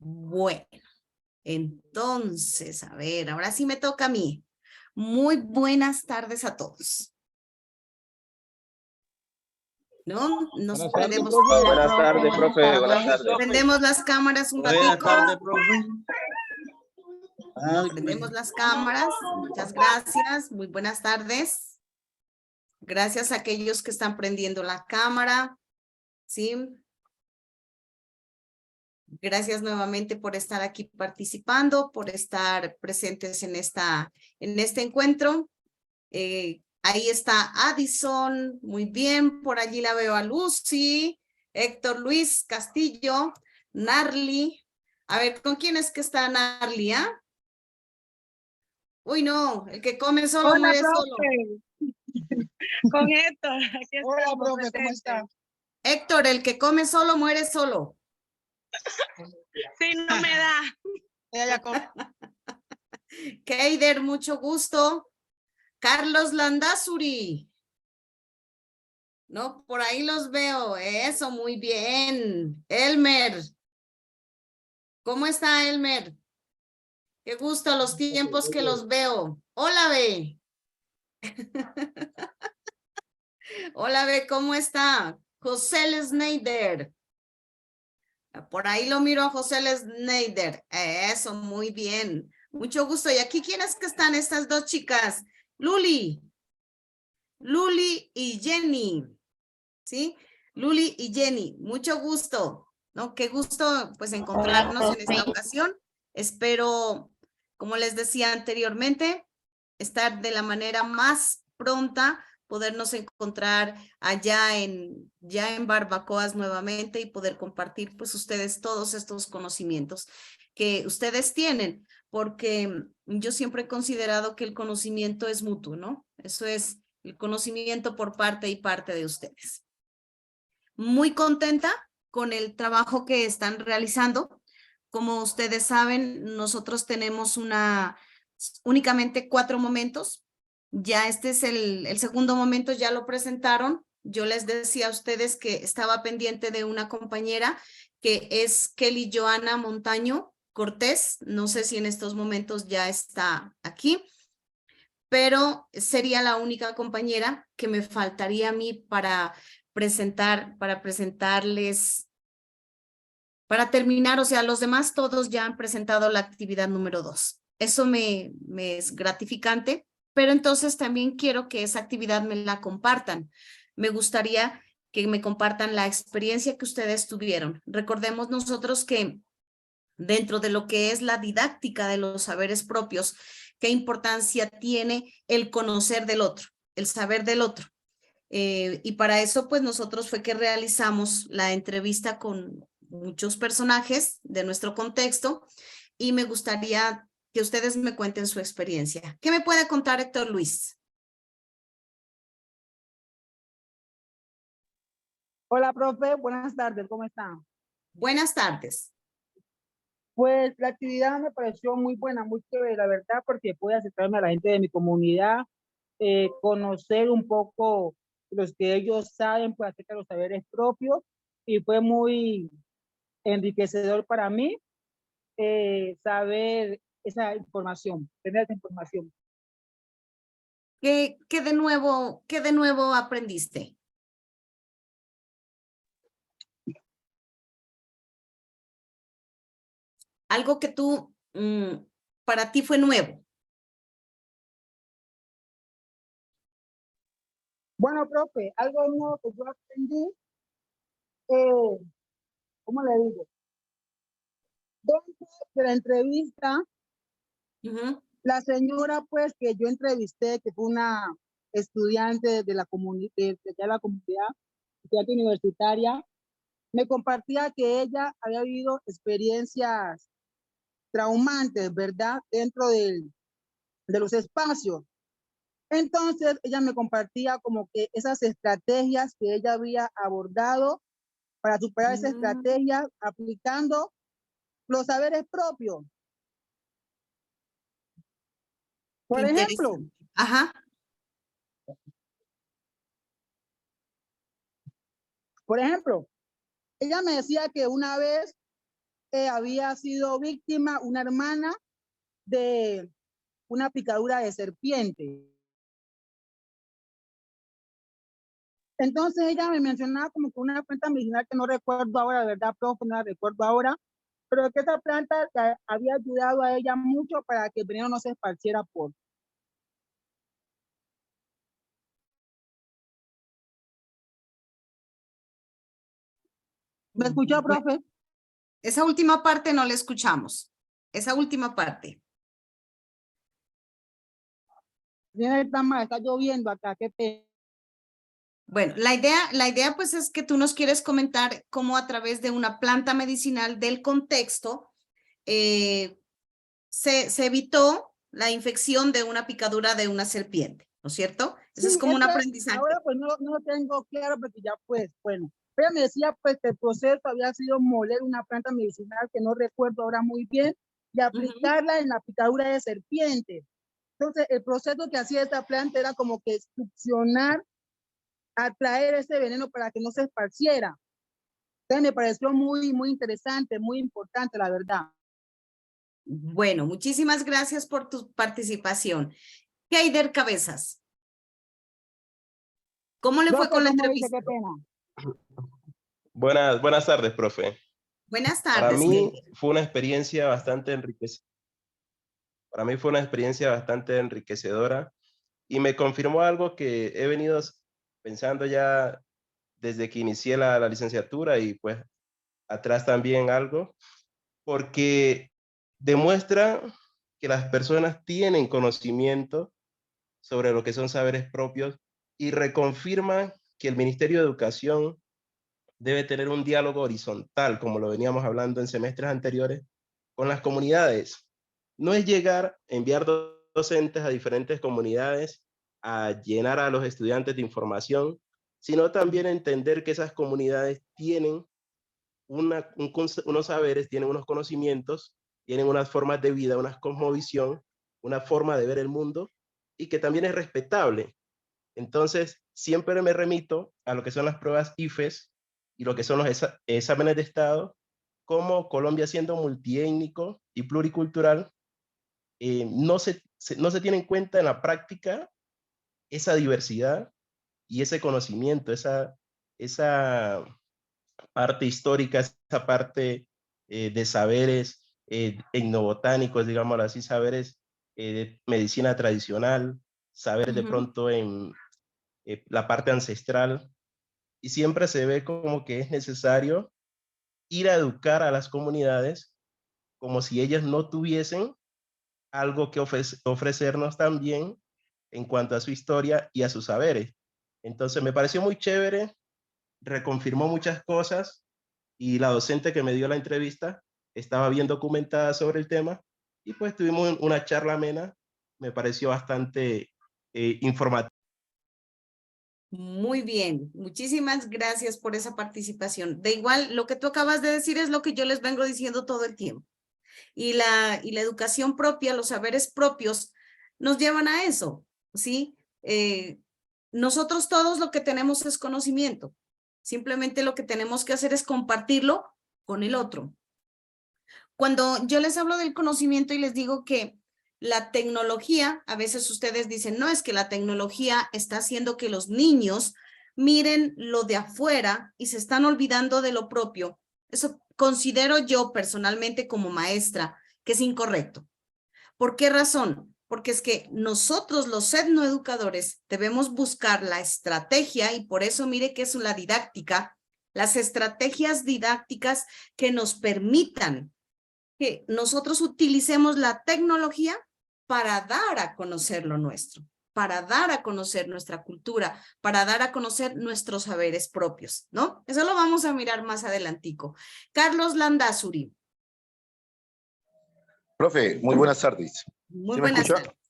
Bueno, entonces, a ver, ahora sí me toca a mí. Muy buenas tardes a todos. ¿No? Nos Buenas tardes, prendemos, profe. Buenas tardes, profe. Buenas tardes. prendemos las cámaras un Buenas ratico. tardes, profe. Prendemos las cámaras. Muchas gracias. Muy buenas tardes. Gracias a aquellos que están prendiendo la cámara. ¿Sí? Gracias nuevamente por estar aquí participando, por estar presentes en este encuentro. Ahí está Addison, muy bien, por allí la veo a Lucy, Héctor Luis Castillo, Narly. A ver, ¿con quién es que está Narly, ah? Uy, no, el que come solo Hola, muere profe. solo. Con Héctor. Aquí Hola, estamos profe, ¿cómo presentes. está? Héctor, el que come solo muere solo. Sí, no me da. Ella ya come. Keider, mucho gusto. Carlos Landazuri. No, por ahí los veo. Eso, muy bien. Elmer. ¿Cómo está, Elmer? Qué gusto los tiempos que los veo. Hola, Be. Hola, Be, ¿cómo está? José Schneider. Por ahí lo miro a José Schneider. Eso, muy bien. Mucho gusto. ¿Y aquí quiénes que están estas dos chicas? Luli. Luli y Jenny. ¿Sí? Luli y Jenny. Mucho gusto. ¿No? Qué gusto, pues, encontrarnos en esta ocasión. Espero, como les decía anteriormente, estar de la manera más pronta, podernos encontrar allá ya en Barbacoas nuevamente y poder compartir pues ustedes todos estos conocimientos que ustedes tienen, porque yo siempre he considerado que el conocimiento es mutuo, ¿no? Eso es el conocimiento por parte y parte de ustedes. Muy contenta con el trabajo que están realizando. Como ustedes saben, nosotros tenemos únicamente 4 momentos. Ya este es el segundo momento, ya lo presentaron. Yo les decía a ustedes que estaba pendiente de una compañera que es Kelly Joana Montaño Cortés. No sé si en estos momentos ya está aquí, pero sería la única compañera que me faltaría a mí para presentarles, para terminar. O sea, los demás todos ya han presentado la actividad número 2. Eso me es gratificante, pero entonces también quiero que esa actividad me la compartan. Me gustaría que me compartan la experiencia que ustedes tuvieron. Recordemos nosotros que dentro de lo que es la didáctica de los saberes propios, qué importancia tiene el conocer del otro, el saber del otro. Y para eso, pues nosotros fue que realizamos la entrevista con muchos personajes de nuestro contexto y me gustaría que ustedes me cuenten su experiencia. ¿Qué me puede contar Héctor Luis? Hola, profe. Buenas tardes. ¿Cómo están? Buenas tardes. Pues la actividad me pareció muy buena, muy chévere, la verdad, porque pude acercarme a la gente de mi comunidad, conocer un poco los que ellos saben, pues, acerca de los saberes propios, y fue muy enriquecedor para mí saber esa información, tener esa información. ¿Qué de nuevo aprendiste? Algo que tú, para ti fue nuevo. Bueno, profe, algo nuevo que yo aprendí, eh, ¿cómo le digo? Dentro de la entrevista, la señora, pues, que yo entrevisté, que fue una estudiante de la comunidad, de la comunidad, estudiante universitaria, me compartía que ella había vivido experiencias traumantes, ¿verdad? Dentro de los espacios. Entonces, ella me compartía como que esas estrategias que ella había abordado para superar esas estrategias aplicando los saberes propios. Por ejemplo, Ajá. por ejemplo, ella me decía que una vez había sido víctima una hermana de una picadura de serpiente. Entonces ella me mencionaba como que una planta medicinal que no recuerdo ahora, de verdad, profe, no la recuerdo ahora, pero que esa planta había ayudado a ella mucho para que el veneno no se esparciera por. ¿Me escuchó, profe? Esa última parte no la escuchamos. Esa última parte. Está lloviendo acá, qué pena. Bueno, la idea pues es que tú nos quieres comentar cómo a través de una planta medicinal del contexto se evitó la infección de una picadura de una serpiente, ¿no es cierto? Eso Sí, es como un aprendizaje. ahora pues no lo tengo claro porque ya pues, bueno. Ella me decía pues que el proceso había sido moler una planta medicinal que no recuerdo ahora muy bien y aplicarla en la picadura de serpiente. Entonces el proceso que hacía esta planta era como que succionar, atraer ese veneno para que no se esparciera. Entonces me pareció muy interesante, muy importante, la verdad. Bueno, muchísimas gracias por tu participación. Heider Cabezas, ¿cómo le fue con la entrevista? Qué pena. Buenas tardes, profe. Buenas Para tardes. mí fue una experiencia bastante enriquecedora y me confirmó algo que he venido pensando ya desde que inicié la licenciatura y pues atrás también algo, porque demuestra que las personas tienen conocimiento sobre lo que son saberes propios y reconfirma que el Ministerio de Educación debe tener un diálogo horizontal, como lo veníamos hablando en semestres anteriores, con las comunidades. No es llegar, enviar docentes a diferentes comunidades a llenar a los estudiantes de información, sino también entender que esas comunidades tienen unos saberes, tienen unos conocimientos, tienen unas formas de vida, una cosmovisión, una forma de ver el mundo y que también es respetable. Entonces, siempre me remito a lo que son las pruebas IFES y lo que son los exámenes de estado, como Colombia siendo multiétnico y pluricultural, no se tiene en cuenta en la práctica esa diversidad y ese conocimiento, esa parte histórica, esa parte de saberes etnobotánicos, digámoslo así, saberes de medicina tradicional, saberes de pronto en la parte ancestral, y siempre se ve como que es necesario ir a educar a las comunidades como si ellas no tuviesen algo que ofrecernos también en cuanto a su historia y a sus saberes. Entonces me pareció muy chévere, reconfirmó muchas cosas y la docente que me dio la entrevista estaba bien documentada sobre el tema y pues tuvimos una charla amena, me pareció bastante informativa. Muy bien, muchísimas gracias por esa participación. De igual, lo que tú acabas de decir es lo que yo les vengo diciendo todo el tiempo. Y la educación propia, los saberes propios, nos llevan a eso, ¿sí? Nosotros todos lo que tenemos es conocimiento. Simplemente lo que tenemos que hacer es compartirlo con el otro. Cuando yo les hablo del conocimiento y les digo que la tecnología, a veces ustedes dicen, no, es que la tecnología está haciendo que los niños miren lo de afuera y se están olvidando de lo propio. Eso considero yo personalmente como maestra que es incorrecto. ¿Por qué razón? Porque es que nosotros los etnoeducadores debemos buscar la estrategia y por eso mire que es la didáctica, las estrategias didácticas que nos permitan que nosotros utilicemos la tecnología para dar a conocer lo nuestro, para dar a conocer nuestra cultura, para dar a conocer nuestros saberes propios, ¿no? Eso lo vamos a mirar más adelantico. Carlos Landazuri. Profe, muy buenas tardes. Muy ¿Sí me buenas escucha? tardes.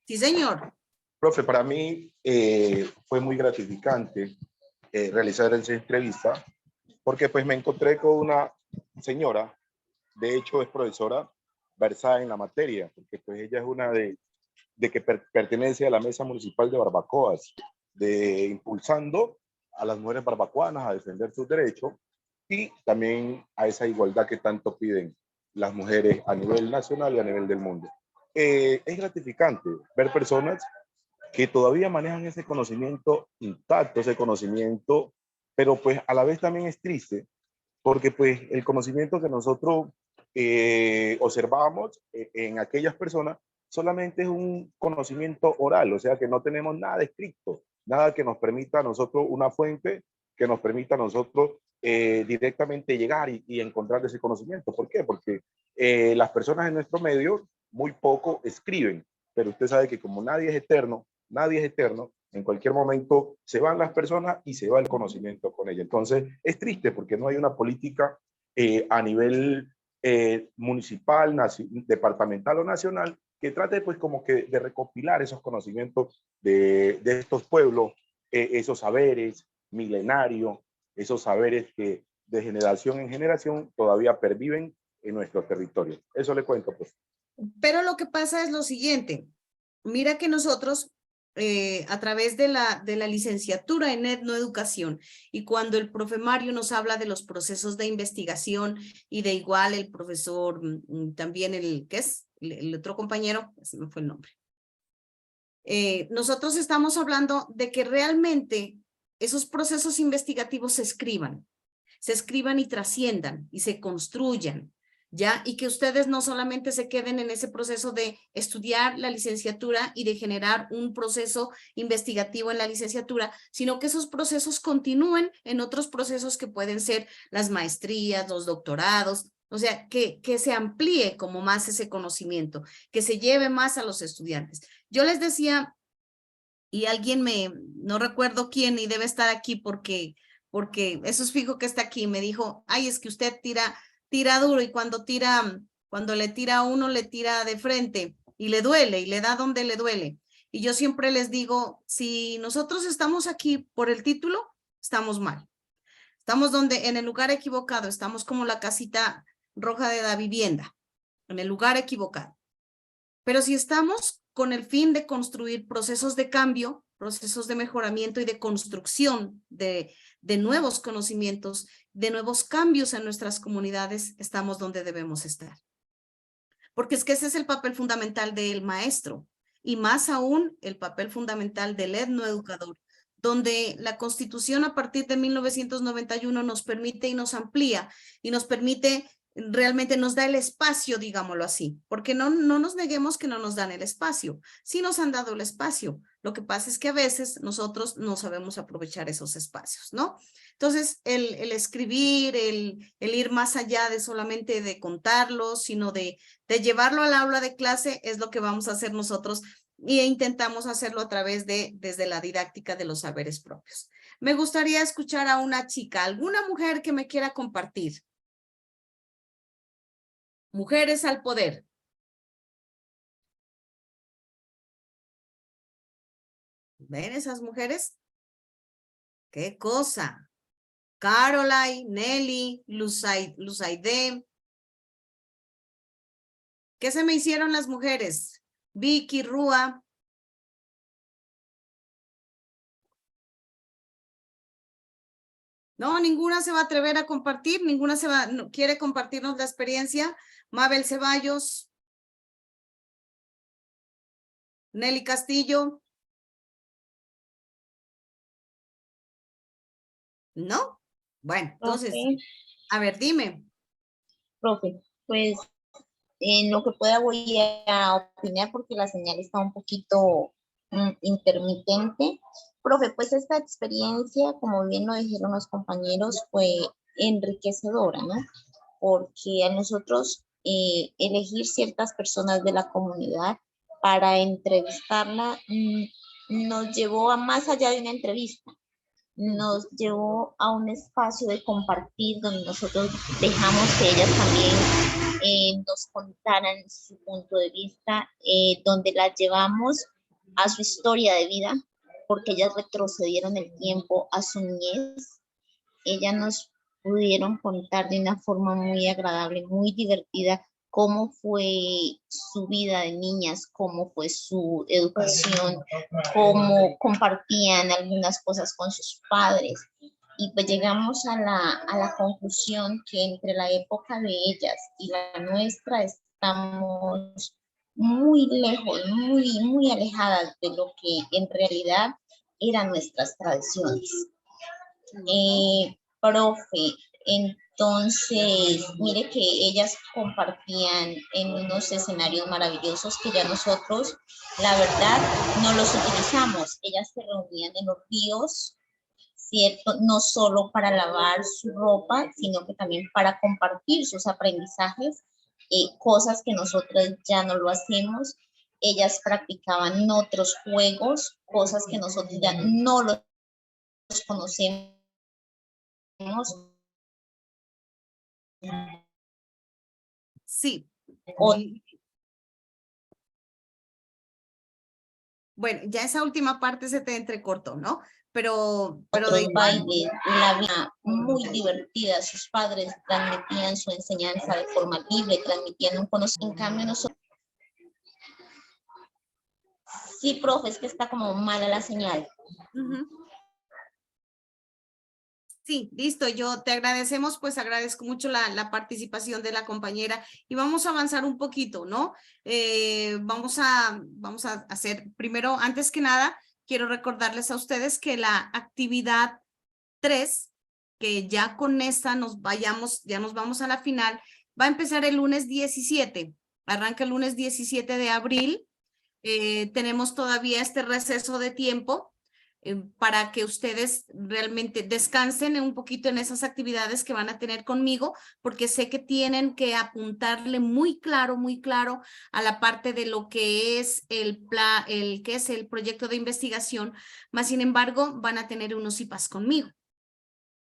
Sí, señor. Profe, para mí fue muy gratificante realizar esa entrevista porque pues me encontré con una señora, de hecho es profesora versada en la materia, porque pues ella es una de que pertenece a la Mesa Municipal de Barbacoas, de impulsando a las mujeres barbacoanas a defender sus derechos y también a esa igualdad que tanto piden las mujeres a nivel nacional y a nivel del mundo. Es gratificante ver personas que todavía manejan ese conocimiento intacto, ese conocimiento, pero pues a la vez también es triste, porque pues el conocimiento que nosotros observamos en aquellas personas solamente es un conocimiento oral, o sea que no tenemos nada escrito, nada que nos permita a nosotros una fuente que nos permita a nosotros directamente llegar y encontrar ese conocimiento. ¿Por qué? Porque las personas en nuestro medio muy poco escriben, pero usted sabe que como nadie es eterno, en cualquier momento se van las personas y se va el conocimiento con ella. Entonces es triste porque no hay una política a nivel municipal, departamental o nacional que trate pues como que de recopilar esos conocimientos de estos pueblos, esos saberes milenarios, esos saberes que de generación en generación todavía perviven en nuestro territorio. Eso le cuento pues. Pero lo que pasa es lo siguiente, mira que nosotros a través de la licenciatura en etnoeducación y cuando el profe Mario nos habla de los procesos de investigación y de igual el profesor también ¿qué es? El otro compañero, se me fue el nombre. Nosotros estamos hablando de que realmente esos procesos investigativos se escriban y trasciendan y se construyan, ¿ya? Y que ustedes no solamente se queden en ese proceso de estudiar la licenciatura y de generar un proceso investigativo en la licenciatura, sino que esos procesos continúen en otros procesos que pueden ser las maestrías, los doctorados, o sea, que se amplíe como más ese conocimiento, que se lleve más a los estudiantes. Yo les decía, y alguien no recuerdo quién, y debe estar aquí porque eso es fijo que está aquí, me dijo, ay, es que usted tira duro y cuando le tira a uno, le tira de frente y le duele y le da donde le duele. Y yo siempre les digo, si nosotros estamos aquí por el título, estamos mal. Estamos en el lugar equivocado, estamos como la casita roja de la vivienda, en el lugar equivocado. Pero si estamos con el fin de construir procesos de cambio, procesos de mejoramiento y de construcción de nuevos conocimientos, de nuevos cambios en nuestras comunidades, estamos donde debemos estar. Porque es que ese es el papel fundamental del maestro y más aún el papel fundamental del etnoeducador, donde la Constitución a partir de 1991 nos permite y nos amplía y nos permite, realmente nos da el espacio, digámoslo así, porque no nos neguemos que no nos dan el espacio, sí nos han dado el espacio, lo que pasa es que a veces nosotros no sabemos aprovechar esos espacios, ¿no? Entonces, el escribir, el ir más allá de solamente de contarlo, sino de llevarlo al aula de clase es lo que vamos a hacer nosotros e intentamos hacerlo a través desde la didáctica de los saberes propios. Me gustaría escuchar a una chica, alguna mujer que me quiera compartir. Mujeres al poder. ¿Ven esas mujeres? ¡Qué cosa! Caroline, Nelly, Luzaide. ¿Qué se me hicieron las mujeres? Vicky, Rúa. No, ninguna se va a atrever a compartir, ninguna quiere compartirnos la experiencia. Mabel Ceballos. Nelly Castillo. ¿No? Bueno, entonces, a ver, dime. Profe, pues en lo que pueda voy a opinar porque la señal está un poquito intermitente. Profe, pues esta experiencia, como bien lo dijeron los compañeros, fue enriquecedora, ¿no? Porque a nosotros elegir ciertas personas de la comunidad para entrevistarla nos llevó a más allá de una entrevista. Nos llevó a un espacio de compartir donde nosotros dejamos que ellas también nos contaran su punto de vista, donde las llevamos a su historia de vida, porque ellas retrocedieron el tiempo a su niñez. Ellas nos pudieron contar de una forma muy agradable, muy divertida, cómo fue su vida de niñas, cómo fue su educación, cómo compartían algunas cosas con sus padres. Y pues llegamos a la conclusión que entre la época de ellas y la nuestra estamos muy lejos, muy alejadas de lo que en realidad eran nuestras tradiciones. Profe, entonces, mire que ellas compartían en unos escenarios maravillosos que ya nosotros, la verdad, no los utilizamos. Ellas se reunían en los ríos, ¿cierto? No solo para lavar su ropa, sino que también para compartir sus aprendizajes, cosas que nosotros ya no lo hacemos. Ellas practicaban otros juegos, cosas que nosotros ya no los conocemos. Sí. Bueno, ya esa última parte se te entrecortó, ¿no? Pero de igual. Bailes, la vida muy divertida, sus padres transmitían su enseñanza de forma libre, transmitían un conocimiento. En cambio nosotros, sí, profe, es que está como mala la señal. Sí, listo, yo te agradecemos, pues agradezco mucho la participación de la compañera y vamos a avanzar un poquito, ¿no? Vamos a hacer, primero, antes que nada, quiero recordarles a ustedes que la actividad 3, que ya con esta ya nos vamos a la final, va a empezar el lunes 17, arranca el lunes 17 de abril, tenemos todavía este receso de tiempo, para que ustedes realmente descansen un poquito en esas actividades que van a tener conmigo, porque sé que tienen que apuntarle muy claro a la parte de lo que es el proyecto de investigación, más sin embargo van a tener unos IPAs conmigo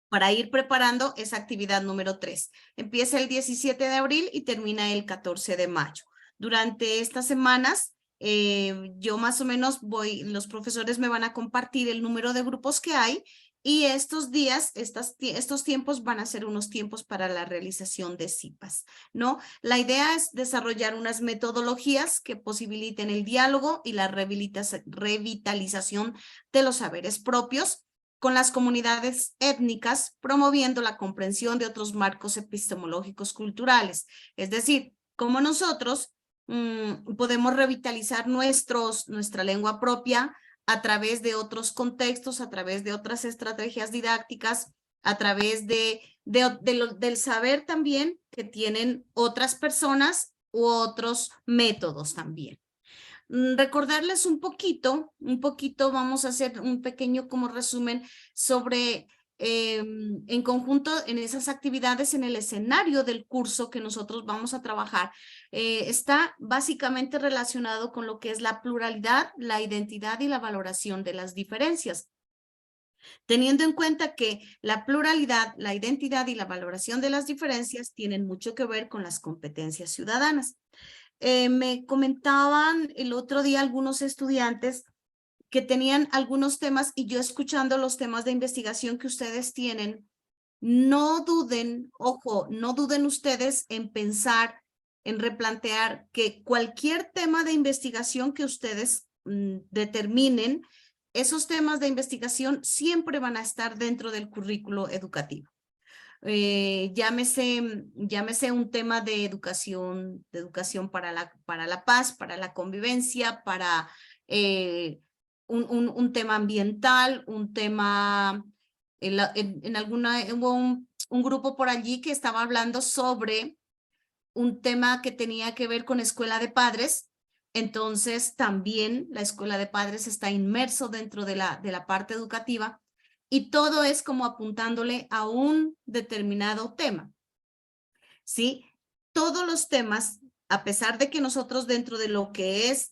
para ir preparando esa actividad número 3. Empieza el 17 de abril y termina el 14 de mayo. Durante estas semanas, yo más o menos los profesores me van a compartir el número de grupos que hay y estos días, estos tiempos van a ser unos tiempos para la realización de CIPAS, ¿no? La idea es desarrollar unas metodologías que posibiliten el diálogo y la revitalización de los saberes propios con las comunidades étnicas, promoviendo la comprensión de otros marcos epistemológicos culturales. Es decir, cómo nosotros podemos revitalizar nuestra lengua propia a través de otros contextos, a través de otras estrategias didácticas, a través del saber también que tienen otras personas u otros métodos también. Recordarles un poquito, vamos a hacer un pequeño como resumen sobre en conjunto en esas actividades en el escenario del curso que nosotros vamos a trabajar. Está básicamente relacionado con lo que es la pluralidad, la identidad y la valoración de las diferencias. Teniendo en cuenta que la pluralidad, la identidad y la valoración de las diferencias tienen mucho que ver con las competencias ciudadanas. Me comentaban el otro día algunos estudiantes que tenían algunos temas y yo escuchando los temas de investigación que ustedes tienen, no duden, ojo, no duden ustedes en pensar, en replantear que cualquier tema de investigación que ustedes determinen, esos temas de investigación siempre van a estar dentro del currículo educativo. Llámese un tema de educación para la paz, para la convivencia, para un tema ambiental, un tema, hubo un grupo por allí que estaba hablando sobre un tema que tenía que ver con escuela de padres. Entonces también la escuela de padres está inmerso dentro de la parte educativa. Y todo es como apuntándole a un determinado tema, ¿sí? Todos los temas, a pesar de que nosotros dentro de lo que es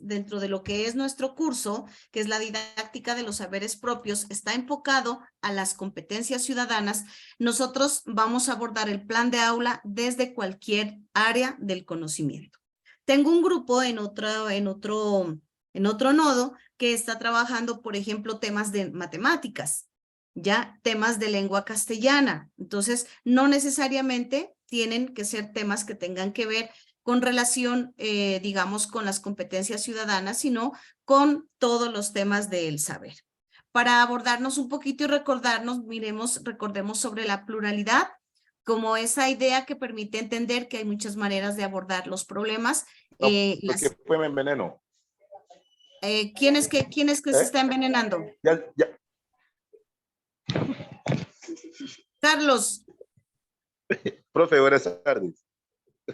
nuestro curso, que es la didáctica de los saberes propios, está enfocado a las competencias ciudadanas, nosotros vamos a abordar el plan de aula desde cualquier área del conocimiento. Tengo un grupo en otro nodo que está trabajando, por ejemplo, temas de matemáticas, ya temas de lengua castellana. Entonces, no necesariamente tienen que ser temas que tengan que ver con relación, digamos, con las competencias ciudadanas, sino con todos los temas del saber. para abordarnos un poquito y recordarnos, recordemos sobre la pluralidad, como esa idea que permite entender que hay muchas maneras de abordar los problemas. No, porque pues me enveneno. ¿Quién es que se está envenenando? Ya. Carlos. Profe, buenas tardes.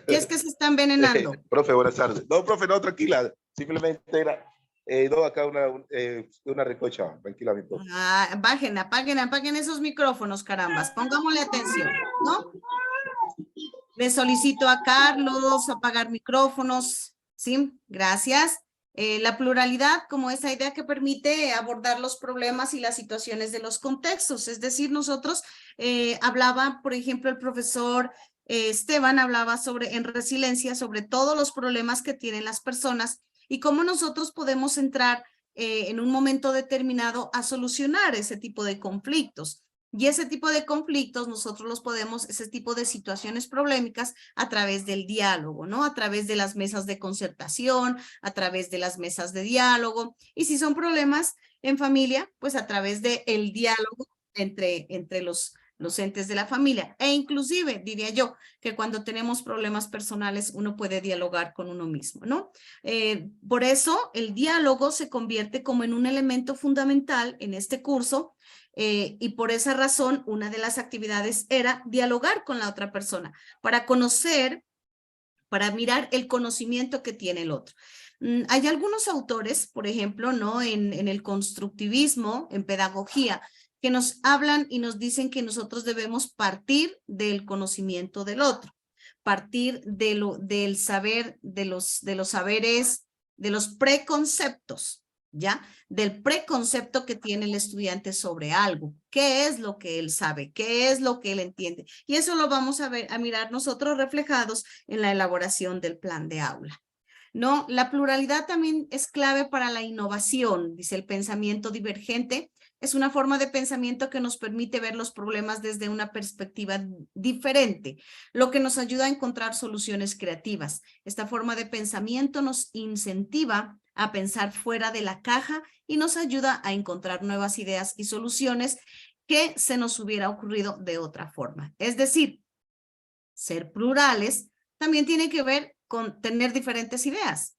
¿Qué es que se está envenenando? Profe, buenas tardes. No, profe, no, tranquila. Simplemente era, acá una recocha, tranquilamente. Apaguen esos micrófonos, carambas. Pongámosle atención, ¿no? Le solicito a Carlos apagar micrófonos, ¿sí? Gracias. La pluralidad como esa idea que permite abordar los problemas y las situaciones de los contextos. Es decir, nosotros hablaba, por ejemplo, el profesor Esteban hablaba en resiliencia sobre todos los problemas que tienen las personas y cómo nosotros podemos entrar en un momento determinado a solucionar ese tipo de conflictos. Y ese tipo de conflictos nosotros los podemos, ese tipo de situaciones problemáticas a través del diálogo, ¿no? A través de las mesas de concertación, a través de las mesas de diálogo. Y si son problemas en familia, pues a través del diálogo entre los entes de la familia. E inclusive, diría yo, que cuando tenemos problemas personales, uno puede dialogar con uno mismo, ¿no? Por eso, el diálogo se convierte como en un elemento fundamental en este curso. Y por esa razón, una de las actividades era dialogar con la otra persona para conocer, para mirar el conocimiento que tiene el otro. Hay algunos autores, por ejemplo, ¿no? En el constructivismo, en pedagogía, que nos hablan y nos dicen que nosotros debemos partir del conocimiento del otro, partir del saber, de los saberes, de los preconceptos, ¿ya? Del preconcepto que tiene el estudiante sobre algo. ¿Qué es lo que él sabe? ¿Qué es lo que él entiende? Y eso lo vamos a mirar nosotros reflejados en la elaboración del plan de aula. ¿No? La pluralidad también es clave para la innovación, dice el pensamiento divergente. Es una forma de pensamiento que nos permite ver los problemas desde una perspectiva diferente, lo que nos ayuda a encontrar soluciones creativas. Esta forma de pensamiento nos incentiva a pensar fuera de la caja y nos ayuda a encontrar nuevas ideas y soluciones que se nos hubiera ocurrido de otra forma. Es decir, ser plurales también tiene que ver con tener diferentes ideas,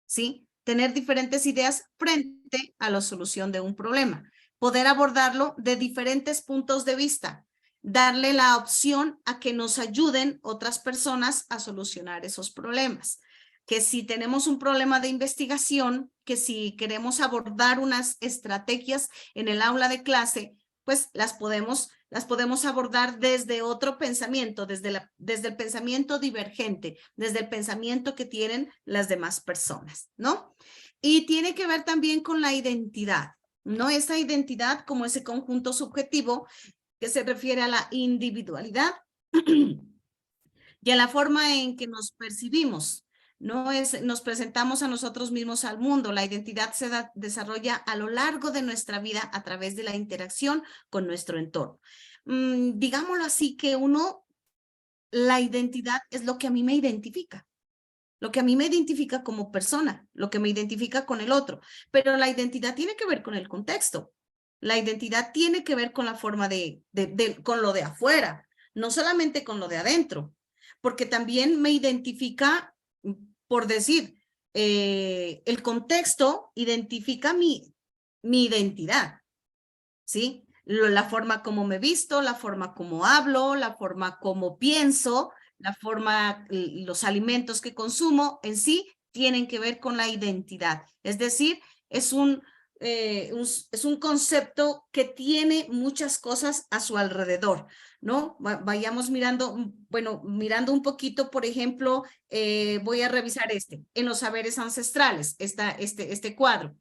¿sí? Tener diferentes ideas frente a la solución de un problema. Poder abordarlo de diferentes puntos de vista. Darle la opción a que nos ayuden otras personas a solucionar esos problemas. Que si tenemos un problema de investigación, que si queremos abordar unas estrategias en el aula de clase, pues las podemos abordar desde otro pensamiento, desde el pensamiento divergente, desde el pensamiento que tienen las demás personas, ¿no? Y tiene que ver también con la identidad, ¿no? Esa identidad como ese conjunto subjetivo que se refiere a la individualidad y a la forma en que nos percibimos. Nos presentamos a nosotros mismos al mundo. La identidad se desarrolla a lo largo de nuestra vida a través de la interacción con nuestro entorno. Digámoslo así, que la identidad es lo que a mí me identifica. Lo que a mí me identifica como persona, lo que me identifica con el otro. Pero la identidad tiene que ver con el contexto. La identidad tiene que ver con la forma con lo de afuera, no solamente con lo de adentro. Porque también me identifica, por decir, el contexto identifica mi identidad, ¿sí? La forma como me visto, la forma como hablo, la forma como pienso, la forma, los alimentos que consumo en sí tienen que ver con la identidad. Es decir, es un concepto que tiene muchas cosas a su alrededor, ¿no? Vayamos mirando, mirando un poquito, por ejemplo, voy a revisar en los saberes ancestrales, este cuadro.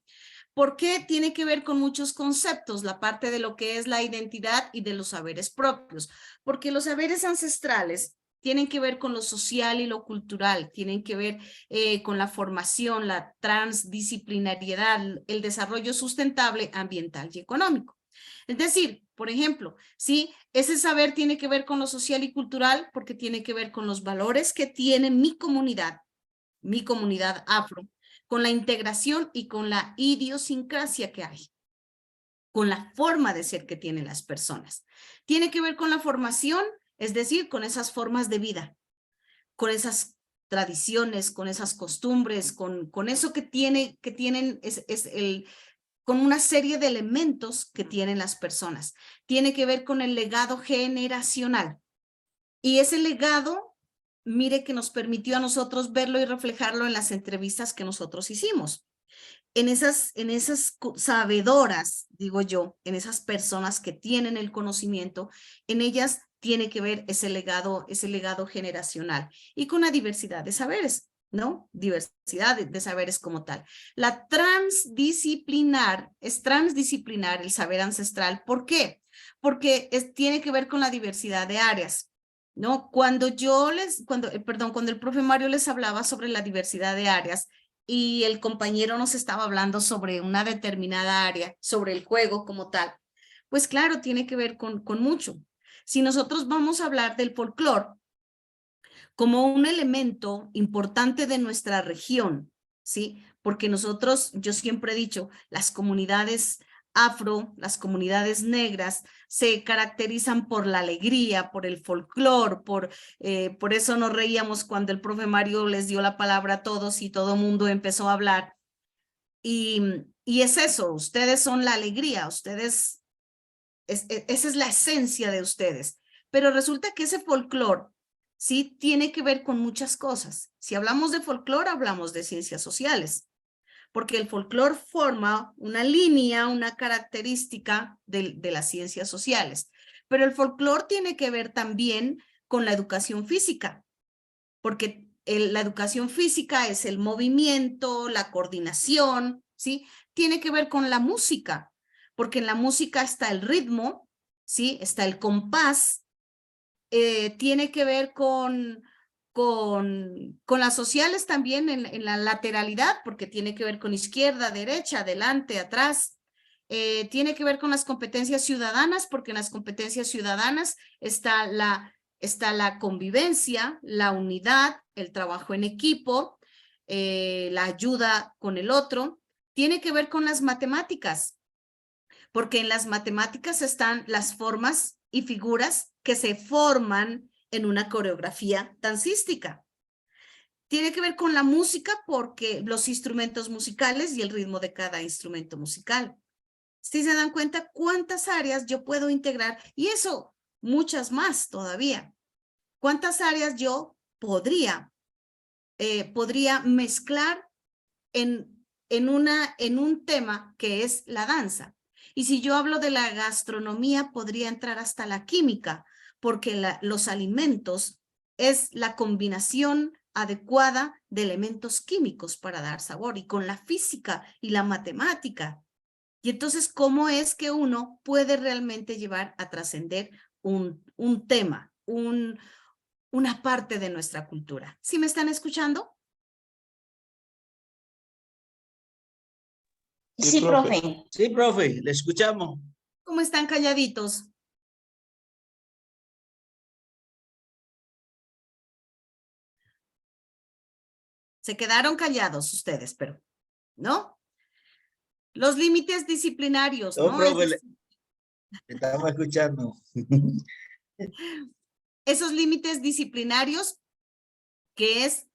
¿Por qué tiene que ver con muchos conceptos, la parte de lo que es la identidad y de los saberes propios? Porque los saberes ancestrales tienen que ver con lo social y lo cultural, tienen que ver con la formación, la transdisciplinariedad, el desarrollo sustentable, ambiental y económico. Es decir, por ejemplo, ¿sí? Ese saber tiene que ver con lo social y cultural porque tiene que ver con los valores que tiene mi comunidad afro, con la integración y con la idiosincrasia que hay. con la forma de ser que tienen las personas. Tiene que ver con la formación, es decir, con esas formas de vida, con esas tradiciones, con esas costumbres, con eso que tienen, con una serie de elementos que tienen las personas. Tiene que ver con el legado generacional. Y ese legado, mire que nos permitió a nosotros verlo y reflejarlo en las entrevistas que nosotros hicimos. En esas sabedoras, digo yo, en esas personas que tienen el conocimiento, en ellas tiene que ver ese legado generacional y con la diversidad de saberes, ¿no? Diversidad de saberes como tal. Es transdisciplinar el saber ancestral. ¿Por qué? Porque tiene que ver con la diversidad de áreas, ¿no? Cuando el profe Mario les hablaba sobre la diversidad de áreas, y el compañero nos estaba hablando sobre una determinada área, sobre el juego como tal, pues claro, tiene que ver con mucho. Si nosotros vamos a hablar del folclore como un elemento importante de nuestra región, ¿sí? Porque yo siempre he dicho, las comunidades afro, las comunidades negras, se caracterizan por la alegría, por el folclore, por eso nos reíamos cuando el profe Mario les dio la palabra a todos y todo el mundo empezó a hablar. Y es eso, ustedes son la alegría, esa es la esencia de ustedes. Pero resulta que ese folclore, sí, tiene que ver con muchas cosas. Si hablamos de folclore, hablamos de ciencias sociales, porque el folclore forma una línea, una característica de las ciencias sociales. Pero el folclore tiene que ver también con la educación física, porque la educación física es el movimiento, la coordinación, ¿sí? Tiene que ver con la música, porque en la música está el ritmo, ¿sí? Está el compás, tiene que ver con las sociales también en la lateralidad, porque tiene que ver con izquierda, derecha, adelante, atrás. Tiene que ver con las competencias ciudadanas, porque en las competencias ciudadanas está la convivencia, la unidad, el trabajo en equipo, la ayuda con el otro. Tiene que ver con las matemáticas, porque en las matemáticas están las formas y figuras que se forman en una coreografía dancística. Tiene que ver con la música porque los instrumentos musicales y el ritmo de cada instrumento musical. Si se dan cuenta cuántas áreas yo puedo integrar, y eso, muchas más todavía. ¿Cuántas áreas yo podría mezclar en un tema que es la danza? Y si yo hablo de la gastronomía, podría entrar hasta la química, porque los alimentos es la combinación adecuada de elementos químicos para dar sabor, y con la física y la matemática. Y entonces, ¿cómo es que uno puede realmente llevar a trascender un tema, una parte de nuestra cultura? ¿Sí me están escuchando? Sí, profe. Sí, profe, le escuchamos. ¿Cómo están calladitos? Se quedaron callados ustedes, pero, ¿no? Los límites disciplinarios, No, ¿no? profe, le estamos escuchando. Esos límites disciplinarios, que es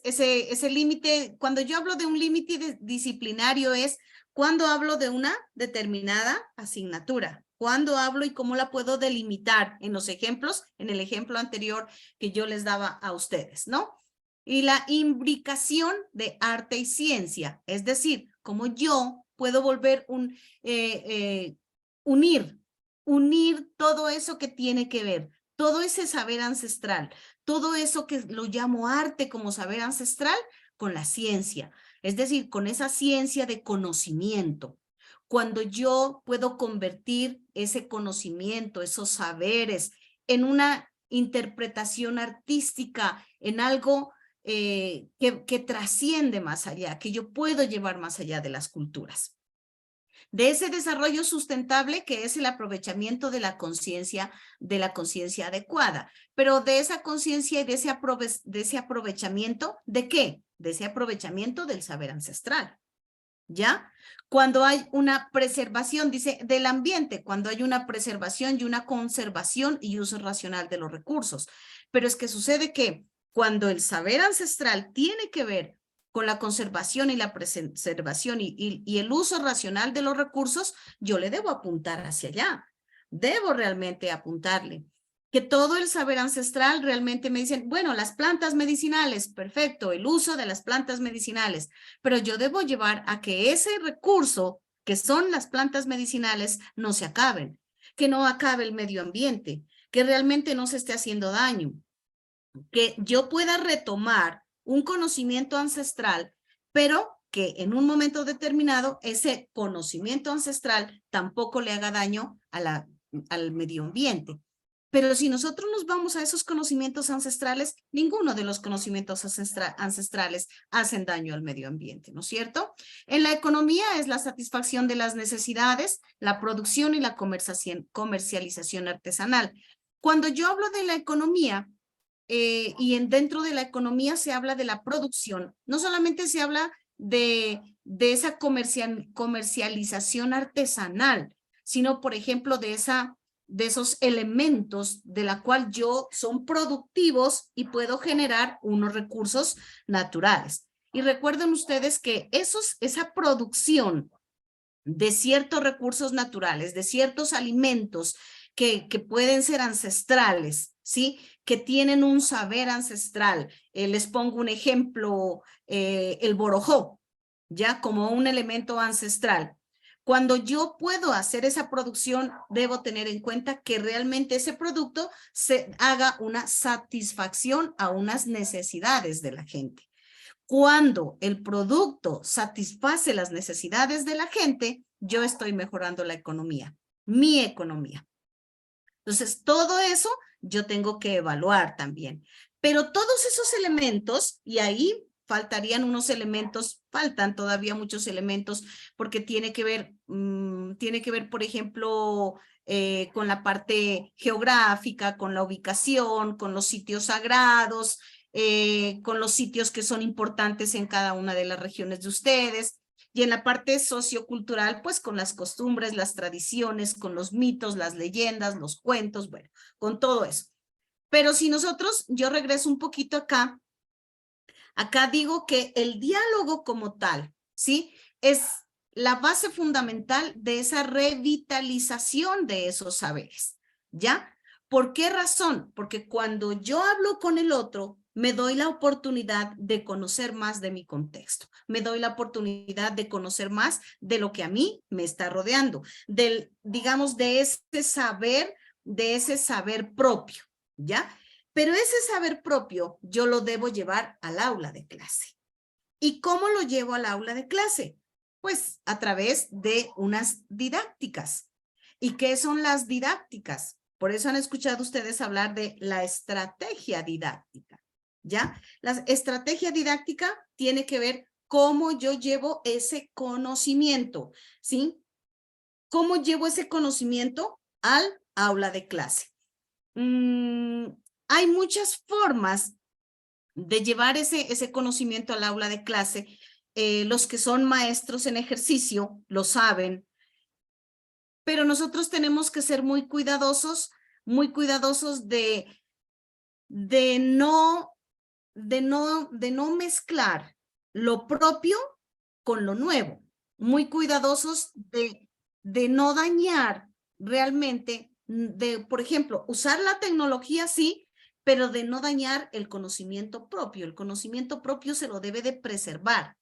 ese límite. Cuando yo hablo de un límite disciplinario, es cuando hablo de una determinada asignatura, cuando hablo y cómo la puedo delimitar en los ejemplos, en el ejemplo anterior que yo les daba a ustedes, ¿no? Y la imbricación de arte y ciencia, es decir, cómo yo puedo volver unir todo eso que tiene que ver, todo ese saber ancestral, todo eso que lo llamo arte como saber ancestral, con la ciencia, es decir, con esa ciencia de conocimiento. Cuando yo puedo convertir ese conocimiento, esos saberes, en una interpretación artística, en algo que trasciende más allá, que yo puedo llevar más allá de las culturas. De ese desarrollo sustentable, que es el aprovechamiento de la conciencia adecuada, pero de esa conciencia y de ese aprovechamiento, ¿de qué? De ese aprovechamiento del saber ancestral, ¿ya? Cuando hay una preservación, dice, del ambiente, cuando hay una preservación y una conservación y uso racional de los recursos. Pero es que sucede que cuando el saber ancestral tiene que ver con la conservación y la preservación y el uso racional de los recursos, yo le debo apuntar hacia allá. Debo realmente apuntarle. Que todo el saber ancestral realmente me dicen, bueno, las plantas medicinales, perfecto, el uso de las plantas medicinales, pero yo debo llevar a que ese recurso que son las plantas medicinales no se acaben, que no acabe el medio ambiente, que realmente no se esté haciendo daño, que yo pueda retomar un conocimiento ancestral, pero que en un momento determinado ese conocimiento ancestral tampoco le haga daño al medio ambiente. Pero si nosotros nos vamos a esos conocimientos ancestrales, ninguno de los conocimientos ancestrales hacen daño al medio ambiente, ¿no es cierto? En la economía es la satisfacción de las necesidades, la producción y la comercialización artesanal. Cuando yo hablo de la economía, dentro de la economía se habla de la producción, no solamente se habla de esa comercialización artesanal, sino, por ejemplo, de esos elementos de la cual son productivos y puedo generar unos recursos naturales. Y recuerden ustedes que esa producción de ciertos recursos naturales, de ciertos alimentos que pueden ser ancestrales, ¿sí? Que tienen un saber ancestral. Les pongo un ejemplo, el borojó, ya como un elemento ancestral. Cuando yo puedo hacer esa producción, debo tener en cuenta que realmente ese producto se haga una satisfacción a unas necesidades de la gente. Cuando el producto satisface las necesidades de la gente, yo estoy mejorando la economía, mi economía. Entonces, todo eso yo tengo que evaluar también. Pero todos esos elementos, y ahí faltarían unos elementos, faltan todavía muchos elementos, porque tiene que ver, por ejemplo, con la parte geográfica, con la ubicación, con los sitios sagrados, con los sitios que son importantes en cada una de las regiones de ustedes. Y en la parte sociocultural, pues con las costumbres, las tradiciones, con los mitos, las leyendas, los cuentos, bueno, con todo eso. Pero si yo regreso un poquito acá digo que el diálogo como tal, ¿sí? Es la base fundamental de esa revitalización de esos saberes, ¿ya? ¿Por qué razón? Porque cuando yo hablo con el otro, me doy la oportunidad de conocer más de mi contexto, me doy la oportunidad de conocer más de lo que a mí me está rodeando, digamos, de ese saber propio, ¿ya? Pero ese saber propio yo lo debo llevar al aula de clase. ¿Y cómo lo llevo al aula de clase? Pues a través de unas didácticas. ¿Y qué son las didácticas? Por eso han escuchado ustedes hablar de la estrategia didáctica, ¿ya? La estrategia didáctica tiene que ver cómo yo llevo ese conocimiento, ¿sí? ¿Cómo llevo ese conocimiento al aula de clase? Hay muchas formas de llevar ese conocimiento al aula de clase. Los que son maestros en ejercicio lo saben, pero nosotros tenemos que ser muy cuidadosos de no mezclar lo propio con lo nuevo, muy cuidadosos de no dañar realmente, por ejemplo, usar la tecnología sí, pero de no dañar el conocimiento propio. El conocimiento propio se lo debe de preservar.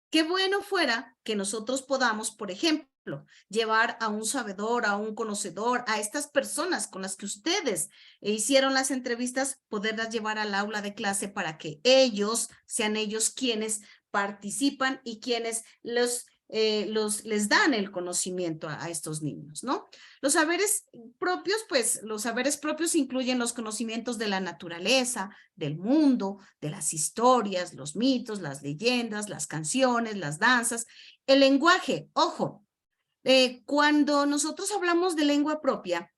Qué bueno fuera que nosotros podamos, por ejemplo, llevar a un sabedor, a un conocedor, a estas personas con las que ustedes hicieron las entrevistas, poderlas llevar al aula de clase para que sean ellos quienes participan y quienes les dan el conocimiento a estos niños, ¿no? Los saberes propios incluyen los conocimientos de la naturaleza, del mundo, de las historias, los mitos, las leyendas, las canciones, las danzas, el lenguaje. Ojo, cuando nosotros hablamos de lengua propia,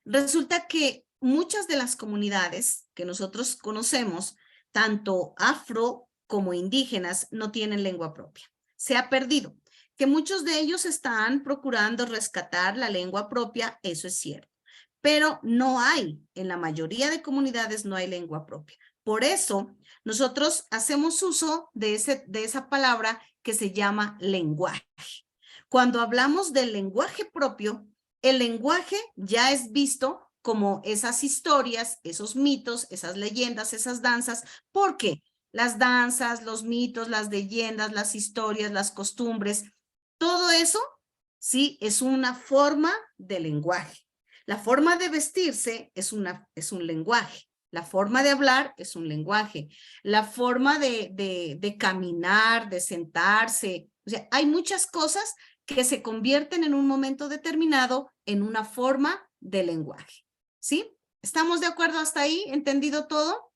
resulta que muchas de las comunidades que nosotros conocemos, tanto afro como indígenas, no tienen lengua propia. Se ha perdido. que muchos de ellos están procurando rescatar la lengua propia, eso es cierto. Pero no hay, en la mayoría de comunidades no hay lengua propia. Por eso, nosotros hacemos uso de esa palabra que se llama lenguaje. Cuando hablamos del lenguaje propio, el lenguaje ya es visto como esas historias, esos mitos, esas leyendas, esas danzas, porque las danzas, los mitos, las leyendas, las historias, las costumbres, todo eso, sí, es una forma de lenguaje. La forma de vestirse es un lenguaje. La forma de hablar es un lenguaje. La forma de caminar, de sentarse. O sea, hay muchas cosas que se convierten en un momento determinado en una forma de lenguaje. ¿Sí? ¿Estamos de acuerdo hasta ahí? ¿Entendido todo?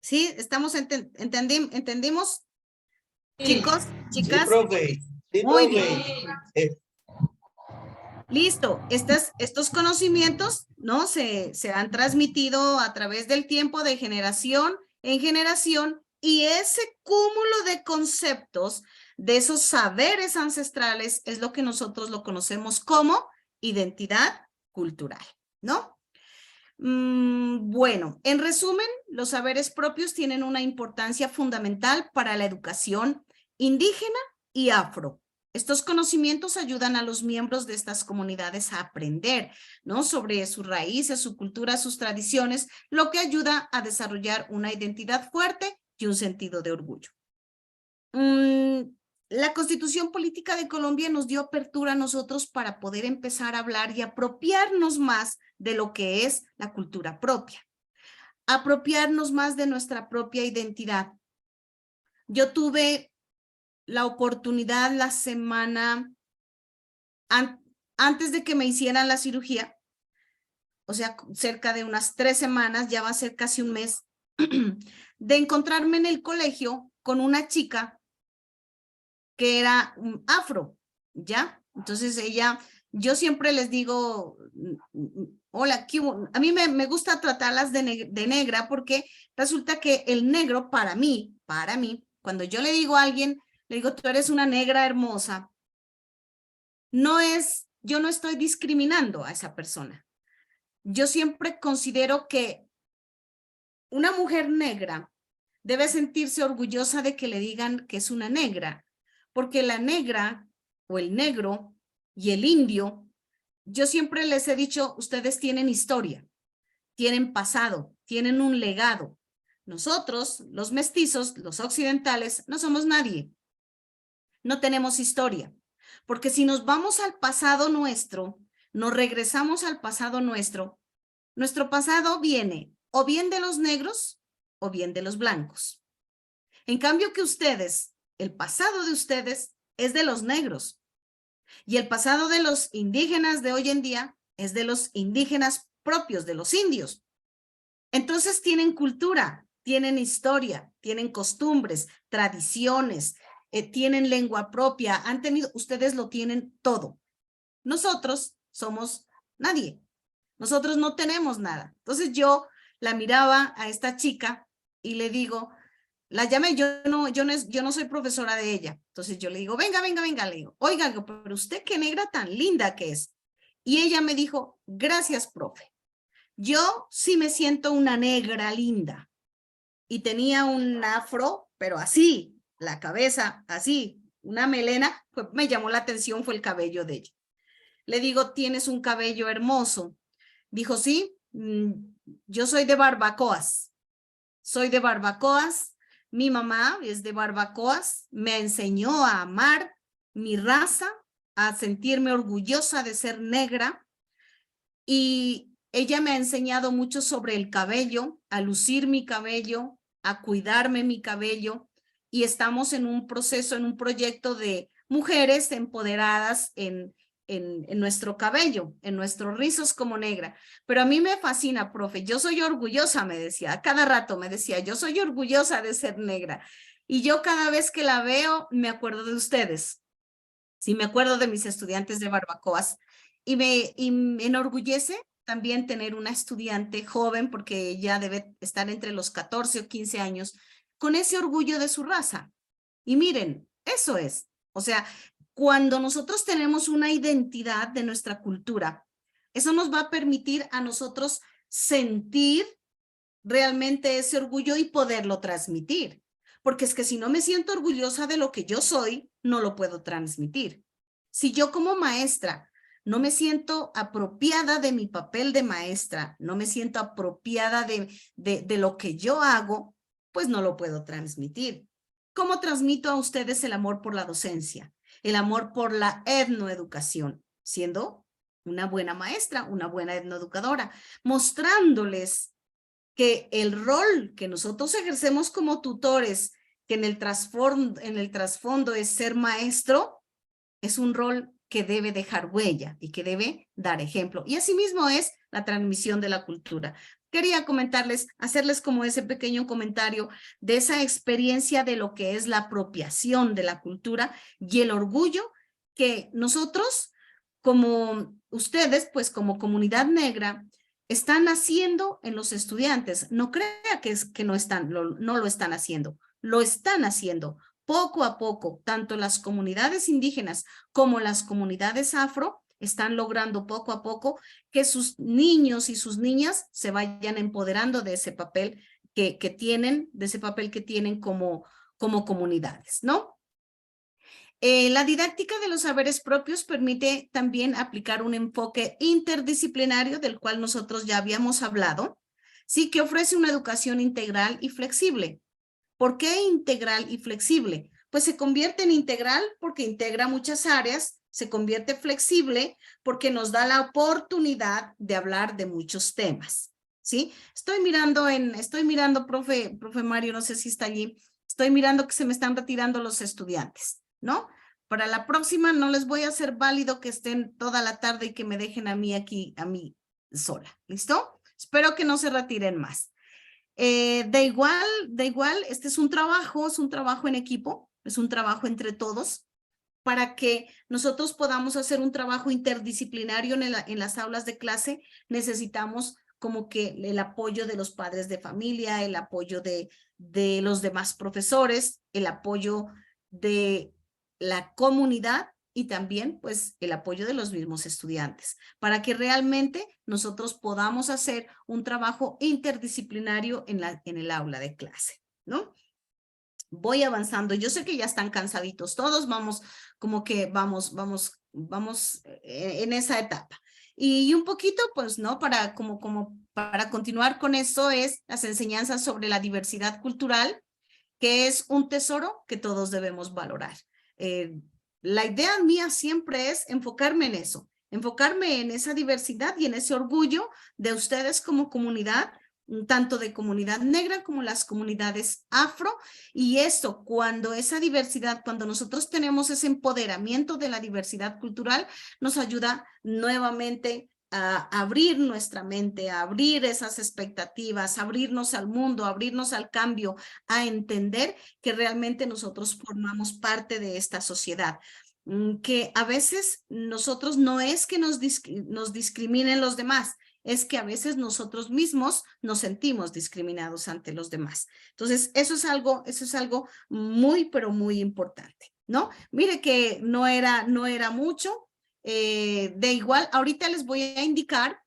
¿Sí? ¿Entendimos? Chicos, chicas. Sí, profe. Sí, Muy profe. bien. Listo, estos conocimientos, ¿no? Se han transmitido a través del tiempo de generación en generación y ese cúmulo de conceptos, de esos saberes ancestrales, es lo que nosotros lo conocemos como identidad cultural, ¿no? Bueno, en resumen, los saberes propios tienen una importancia fundamental para la educación indígena y afro. Estos conocimientos ayudan a los miembros de estas comunidades a aprender, ¿no? Sobre sus raíces, su cultura, sus tradiciones, lo que ayuda a desarrollar una identidad fuerte y un sentido de orgullo. La Constitución Política de Colombia nos dio apertura a nosotros para poder empezar a hablar y apropiarnos más de lo que es la cultura propia. Apropiarnos más de nuestra propia identidad. Yo tuve la oportunidad la semana antes de que me hicieran la cirugía, o sea, cerca de unas 3 semanas, ya va a ser casi un mes, de encontrarme en el colegio con una chica que era afro, ¿ya? Entonces ella, yo siempre les digo, hola, a mí me gusta tratarlas de negra porque resulta que el negro para mí, cuando yo le digo a alguien, le digo, tú eres una negra hermosa, yo no estoy discriminando a esa persona. Yo siempre considero que una mujer negra debe sentirse orgullosa de que le digan que es una negra, porque la negra o el negro y el indio, yo siempre les he dicho, ustedes tienen historia, tienen pasado, tienen un legado. Nosotros, los mestizos, los occidentales, no somos nadie. No tenemos historia, porque si nos vamos al pasado nuestro, nos regresamos al pasado nuestro pasado viene o bien de los negros o bien de los blancos. En cambio que ustedes, el pasado de ustedes es de los negros y el pasado de los indígenas de hoy en día es de los indígenas propios, de los indios. Entonces tienen cultura, tienen historia, tienen costumbres, tradiciones, tienen lengua propia, ustedes lo tienen todo. Nosotros somos nadie. Nosotros no tenemos nada. Entonces yo la miraba a esta chica y le digo, la llamé, yo no soy profesora de ella. Entonces yo le digo, venga, le digo, oiga, pero usted qué negra tan linda que es. Y ella me dijo, gracias, profe. Yo sí me siento una negra linda. Y tenía un afro, pero así, la cabeza así, una melena, pues me llamó la atención, fue el cabello de ella. Le digo, tienes un cabello hermoso. Dijo, sí, yo soy de Barbacoas. Soy de Barbacoas. Mi mamá es de Barbacoas. Me enseñó a amar mi raza, a sentirme orgullosa de ser negra. Y ella me ha enseñado mucho sobre el cabello, a lucir mi cabello, a cuidarme mi cabello. Y estamos en un proceso, en un proyecto de mujeres empoderadas en nuestro cabello, en nuestros rizos como negra. Pero a mí me fascina, profe, yo soy orgullosa, me decía, a cada rato me decía, yo soy orgullosa de ser negra. Y yo cada vez que la veo, me acuerdo de ustedes. Sí, me acuerdo de mis estudiantes de Barbacoas. Y me enorgullece también tener una estudiante joven, porque ella debe estar entre los 14 o 15 años, con ese orgullo de su raza. Y miren, eso es. O sea, cuando nosotros tenemos una identidad de nuestra cultura, eso nos va a permitir a nosotros sentir realmente ese orgullo y poderlo transmitir. Porque es que si no me siento orgullosa de lo que yo soy, no lo puedo transmitir. Si yo como maestra no me siento apropiada de mi papel de maestra, no me siento apropiada de lo que yo hago, pues no lo puedo transmitir. ¿Cómo transmito a ustedes el amor por la docencia? El amor por la etnoeducación, siendo una buena maestra, una buena etnoeducadora, mostrándoles que el rol que nosotros ejercemos como tutores, que en el trasfondo es ser maestro, es un rol que debe dejar huella y que debe dar ejemplo. Y asimismo es la transmisión de la cultura. Quería comentarles, hacerles como ese pequeño comentario de esa experiencia de lo que es la apropiación de la cultura y el orgullo que nosotros, como ustedes, pues como comunidad negra, están haciendo en los estudiantes. No crea que no lo están haciendo, lo están haciendo. Poco a poco, tanto las comunidades indígenas como las comunidades afro están logrando poco a poco que sus niños y sus niñas se vayan empoderando de ese papel que tienen como comunidades, ¿no? La didáctica de los saberes propios permite también aplicar un enfoque interdisciplinario del cual nosotros ya habíamos hablado, sí, que ofrece una educación integral y flexible. ¿Por qué integral y flexible? Pues se convierte en integral porque integra muchas áreas, se convierte flexible porque nos da la oportunidad de hablar de muchos temas, ¿sí? Estoy mirando, profe Mario, no sé si está allí, estoy mirando que se me están retirando los estudiantes, ¿no? Para la próxima no les voy a hacer válido que estén toda la tarde y que me dejen a mí aquí, a mí sola, ¿listo? Espero que no se retiren más. De igual, este es un trabajo en equipo, es un trabajo entre todos, para que nosotros podamos hacer un trabajo interdisciplinario en las aulas de clase. Necesitamos como que el apoyo de los padres de familia, el apoyo de los demás profesores, el apoyo de la comunidad y también pues el apoyo de los mismos estudiantes, para que realmente nosotros podamos hacer un trabajo interdisciplinario en el aula de clase, ¿no? Voy avanzando, yo sé que ya están cansaditos todos, vamos en esa etapa. Y un poquito, pues, ¿no? Para continuar con eso es las enseñanzas sobre la diversidad cultural, que es un tesoro que todos debemos valorar. La idea mía siempre es enfocarme en eso, enfocarme en esa diversidad y en ese orgullo de ustedes como comunidad, tanto de comunidad negra como las comunidades afro, y eso, cuando esa diversidad, cuando nosotros tenemos ese empoderamiento de la diversidad cultural, nos ayuda nuevamente a abrir nuestra mente, a abrir esas expectativas, a abrirnos al mundo, a abrirnos al cambio, a entender que realmente nosotros formamos parte de esta sociedad. Que a veces nosotros no es que nos discriminen los demás, es que a veces nosotros mismos nos sentimos discriminados ante los demás. Entonces, eso es algo muy, pero muy importante, ¿no? Mire que no era mucho. De igual, ahorita les voy a indicar,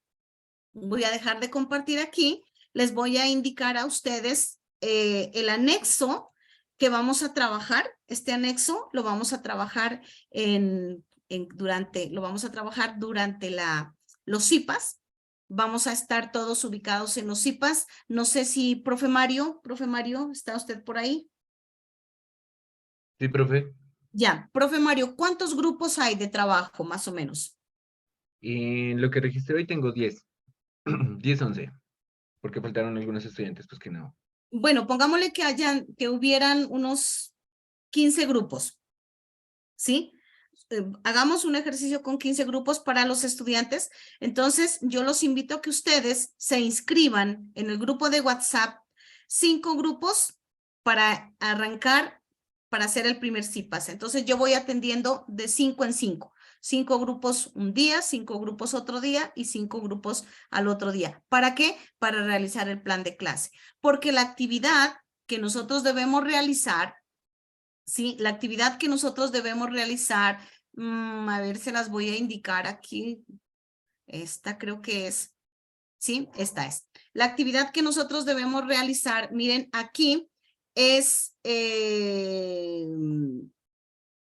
voy a dejar de compartir aquí, les voy a indicar a ustedes el anexo que vamos a trabajar. Este anexo lo vamos a trabajar durante los CIPAS. Vamos a estar todos ubicados en los CIPAS. No sé si, profe Mario, ¿está usted por ahí? Sí, profe. Ya, profe Mario, ¿cuántos grupos hay de trabajo, más o menos? En lo que registré hoy tengo 10. 10, 11. Porque faltaron algunos estudiantes, pues que no. Bueno, pongámosle que hubieran unos 15 grupos, ¿sí? Hagamos un ejercicio con 15 grupos para los estudiantes. Entonces, yo los invito a que ustedes se inscriban en el grupo de WhatsApp, 5 grupos para arrancar, para hacer el primer CIPAS. Entonces, yo voy atendiendo de 5 en 5. 5 grupos un día, 5 grupos otro día y 5 grupos al otro día. ¿Para qué? Para realizar el plan de clase. Porque la actividad que nosotros debemos realizar ¿sí? La actividad que nosotros debemos realizar, a ver, se las voy a indicar aquí. Esta creo que es, ¿sí? Esta es. La actividad que nosotros debemos realizar, miren, aquí es en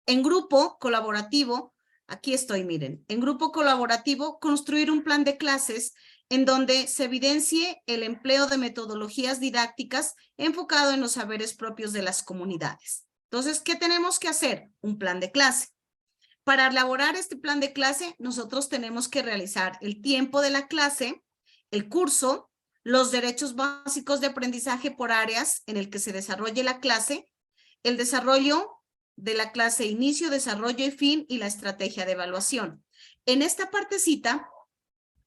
grupo colaborativo. Aquí estoy, miren. En grupo colaborativo, construir un plan de clases en donde se evidencie el empleo de metodologías didácticas enfocado en los saberes propios de las comunidades. Entonces, ¿qué tenemos que hacer? Un plan de clase. Para elaborar este plan de clase, nosotros tenemos que realizar el tiempo de la clase, el curso, los derechos básicos de aprendizaje por áreas en el que se desarrolle la clase, el desarrollo de la clase inicio, desarrollo y fin y la estrategia de evaluación. En esta partecita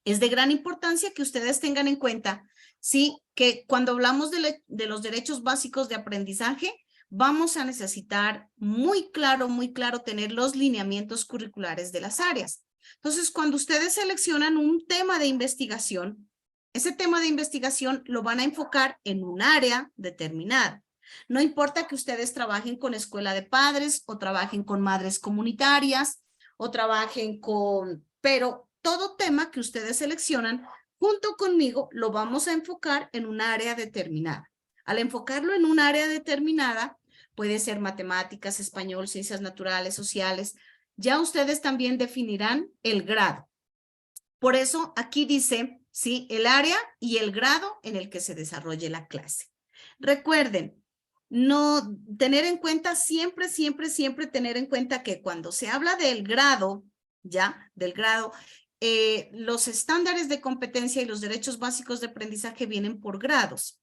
es de gran importancia que ustedes tengan en cuenta, sí, que cuando hablamos de los derechos básicos de aprendizaje, vamos a necesitar muy claro tener los lineamientos curriculares de las áreas. Entonces, cuando ustedes seleccionan un tema de investigación, ese tema de investigación lo van a enfocar en un área determinada. No importa que ustedes trabajen con escuela de padres o trabajen con madres comunitarias o trabajen con, pero todo tema que ustedes seleccionan junto conmigo lo vamos a enfocar en un área determinada. Al enfocarlo en un área determinada, puede ser matemáticas, español, ciencias naturales, sociales, ya ustedes también definirán el grado. Por eso aquí dice, ¿sí? El área y el grado en el que se desarrolle la clase. Recuerden, no tener en cuenta siempre tener en cuenta que cuando se habla del grado, ya, del grado, los estándares de competencia y los derechos básicos de aprendizaje vienen por grados.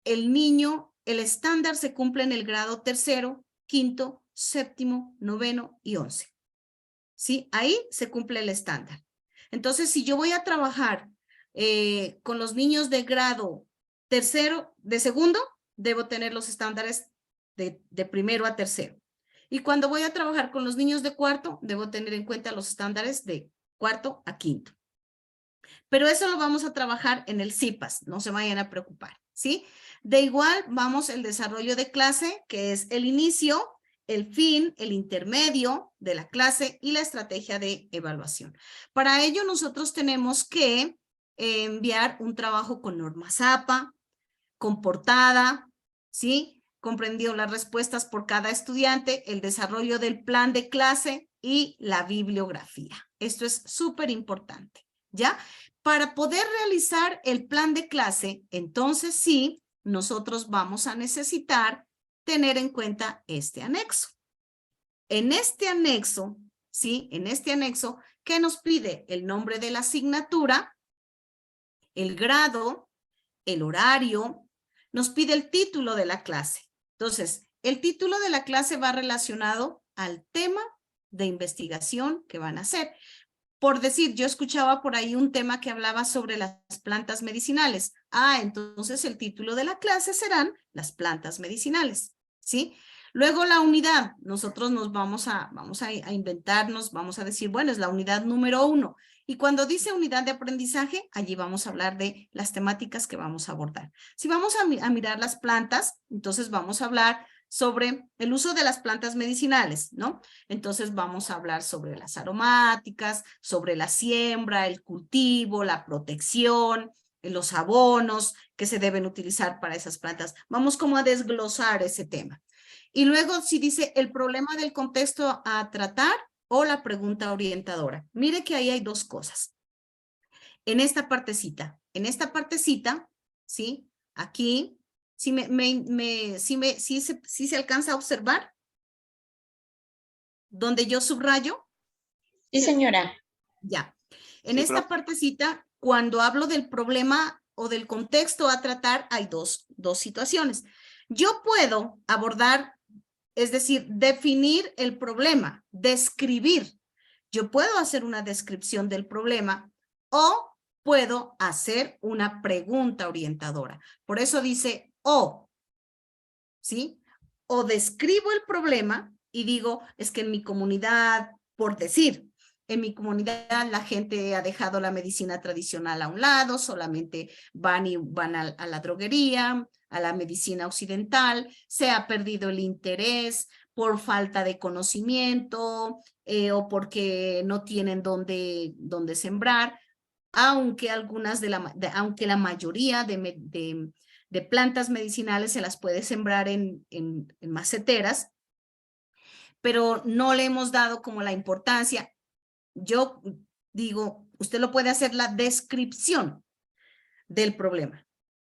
El niño, el estándar se cumple en el grado 3º, 5º, 7º, 9º y 11. ¿Sí? Ahí se cumple el estándar. Entonces, si yo voy a trabajar con los niños de grado 3º, de 2º, debo tener los estándares de 1º a 3º. Y cuando voy a trabajar con los niños de 4º, debo tener en cuenta los estándares de 4º a 5º. Pero eso lo vamos a trabajar en el CIPAS, no se vayan a preocupar, ¿sí? De igual, vamos el desarrollo de clase, que es el inicio, el fin, el intermedio de la clase y la estrategia de evaluación. Para ello, nosotros tenemos que enviar un trabajo con normas APA, con portada, ¿sí? Comprendió las respuestas por cada estudiante, el desarrollo del plan de clase y la bibliografía. Esto es súper importante, ¿ya? Para poder realizar el plan de clase, entonces sí, nosotros vamos a necesitar tener en cuenta este anexo. En este anexo, ¿sí? En este anexo, ¿qué nos pide? El nombre de la asignatura, el grado, el horario, nos pide el título de la clase. Entonces, el título de la clase va relacionado al tema de investigación que van a hacer. Por decir, yo escuchaba por ahí un tema que hablaba sobre las plantas medicinales. Entonces el título de la clase serán las plantas medicinales, ¿sí? Luego la unidad, nosotros nos vamos a inventarnos, vamos a decir, bueno, es la unidad número 1. Y cuando dice unidad de aprendizaje, allí vamos a hablar de las temáticas que vamos a abordar. Si vamos a mirar las plantas, entonces vamos a hablar sobre el uso de las plantas medicinales, ¿no? Entonces vamos a hablar sobre las aromáticas, sobre la siembra, el cultivo, la protección, los abonos que se deben utilizar para esas plantas. Vamos como a desglosar ese tema. Y luego si dice el problema del contexto a tratar o la pregunta orientadora. Mire que ahí hay dos cosas. En esta partecita, ¿sí? Aquí, ¿sí se alcanza a observar? Donde yo subrayo. Sí, señora. Ya. En esta partecita, cuando hablo del problema o del contexto a tratar, hay dos situaciones. Yo puedo abordar, es decir, definir el problema, describir. Yo puedo hacer una descripción del problema o puedo hacer una pregunta orientadora. Por eso dice o, ¿sí? O describo el problema y digo, es que en mi comunidad, por decir, en mi comunidad la gente ha dejado la medicina tradicional a un lado, solamente van a la droguería, a la medicina occidental, se ha perdido el interés por falta de conocimiento o porque no tienen dónde sembrar, aunque aunque la mayoría de plantas medicinales se las puede sembrar en maceteras, pero no le hemos dado como la importancia. Yo digo, usted lo puede hacer la descripción del problema.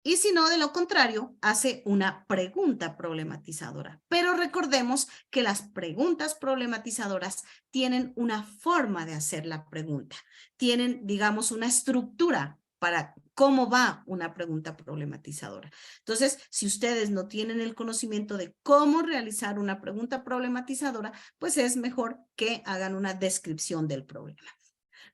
Y si no, de lo contrario, hace una pregunta problematizadora. Pero recordemos que las preguntas problematizadoras tienen una forma de hacer la pregunta. Tienen, digamos, una estructura para cómo va una pregunta problematizadora. Entonces, si ustedes no tienen el conocimiento de cómo realizar una pregunta problematizadora, pues es mejor que hagan una descripción del problema.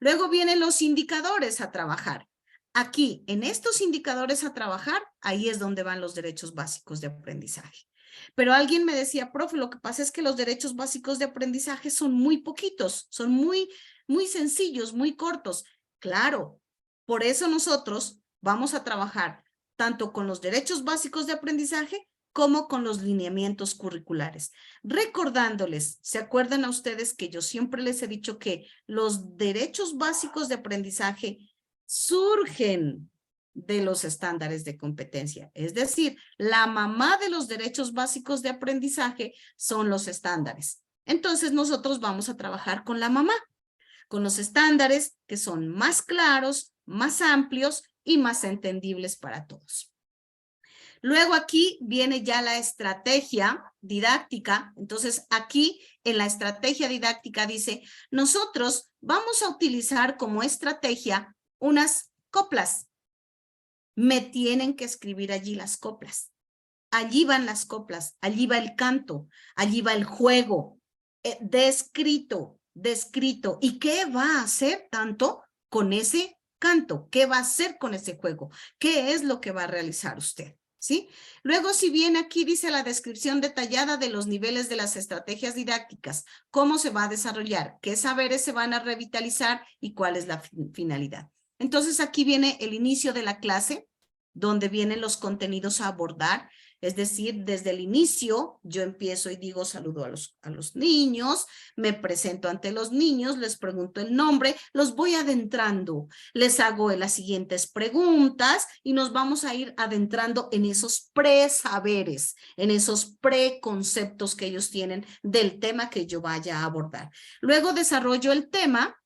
Luego vienen los indicadores a trabajar. Aquí, en estos indicadores a trabajar, ahí es donde van los derechos básicos de aprendizaje. Pero alguien me decía, profe, lo que pasa es que los derechos básicos de aprendizaje son muy poquitos, son muy sencillos, muy cortos. Claro, por eso nosotros vamos a trabajar tanto con los derechos básicos de aprendizaje como con los lineamientos curriculares. Recordándoles, ¿se acuerdan a ustedes que yo siempre les he dicho que los derechos básicos de aprendizaje surgen de los estándares de competencia? Es decir, la mamá de los derechos básicos de aprendizaje son los estándares. Entonces nosotros vamos a trabajar con la mamá, con los estándares que son más claros, más amplios y más entendibles para todos. Luego aquí viene ya la estrategia didáctica. Entonces aquí en la estrategia didáctica dice, nosotros vamos a utilizar como estrategia unas coplas. Me tienen que escribir allí las coplas. Allí van las coplas, allí va el canto, allí va el juego, descrito. ¿Y qué va a hacer tanto con ese canto? ¿Qué va a hacer con ese juego? ¿Qué es lo que va a realizar usted? ¿Sí? Luego, si bien aquí dice la descripción detallada de los niveles de las estrategias didácticas, cómo se va a desarrollar, qué saberes se van a revitalizar y cuál es la finalidad. Entonces, aquí viene el inicio de la clase, donde vienen los contenidos a abordar. Es decir, desde el inicio yo empiezo y digo saludo a los niños, me presento ante los niños, les pregunto el nombre, los voy adentrando, les hago las siguientes preguntas y nos vamos a ir adentrando en esos presaberes, en esos preconceptos que ellos tienen del tema que yo vaya a abordar. Luego desarrollo el tema.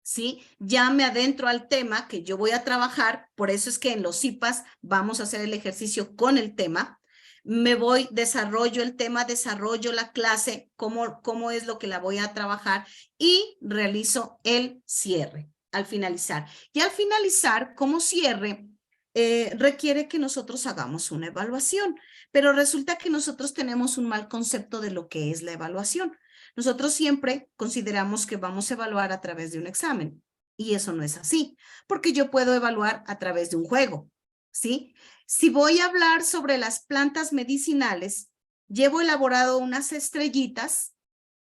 ¿Sí? Ya me adentro al tema que yo voy a trabajar, por eso es que en los IPAs vamos a hacer el ejercicio con el tema. Me voy, desarrollo el tema, desarrollo la clase, cómo es lo que la voy a trabajar y realizo el cierre al finalizar. Y al finalizar, como cierre, requiere que nosotros hagamos una evaluación, pero resulta que nosotros tenemos un mal concepto de lo que es la evaluación. Nosotros siempre consideramos que vamos a evaluar a través de un examen y eso no es así, porque yo puedo evaluar a través de un juego, ¿sí? Si voy a hablar sobre las plantas medicinales, llevo elaborado unas estrellitas